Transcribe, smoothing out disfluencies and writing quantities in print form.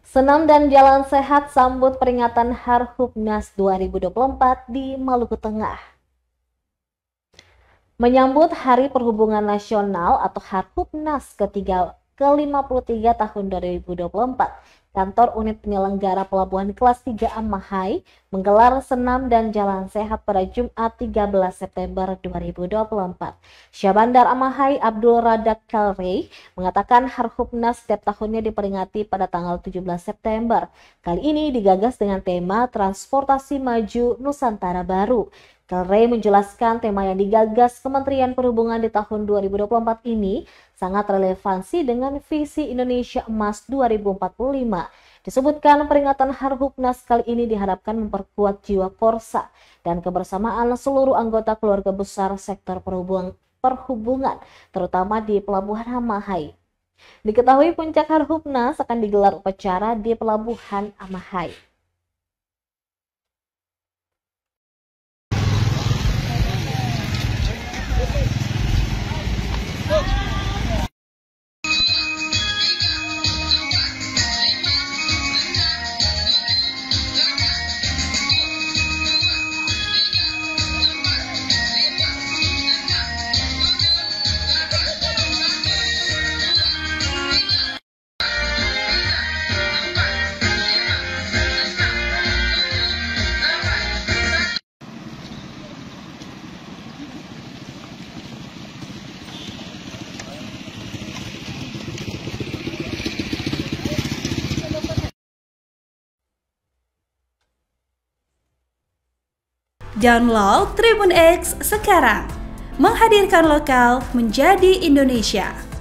Senam dan Jalan Sehat sambut peringatan Harhubnas 2024 di Maluku Tengah. Menyambut Hari Perhubungan Nasional atau Harhubnas ke-53 tahun 2024, Kantor Unit Penyelenggara Pelabuhan Kelas 3 Amahai menggelar senam dan jalan sehat pada Jumat 13 September 2024. Syahbandar Amahai Abdul Radak Kalrey mengatakan Harhubnas setiap tahunnya diperingati pada tanggal 17 September. Kali ini digagas dengan tema Transportasi Maju Nusantara Baru. Kalrey menjelaskan tema yang digagas Kementerian Perhubungan di tahun 2024 ini sangat relevansi dengan visi Indonesia Emas 2045. Disebutkan peringatan Harhubnas kali ini diharapkan memperkuat jiwa korsa dan kebersamaan seluruh anggota keluarga besar sektor perhubungan, terutama di Pelabuhan Amahai. Diketahui puncak Harhubnas akan digelar upacara di Pelabuhan Amahai. Download Tribun X sekarang, menghadirkan lokal menjadi Indonesia.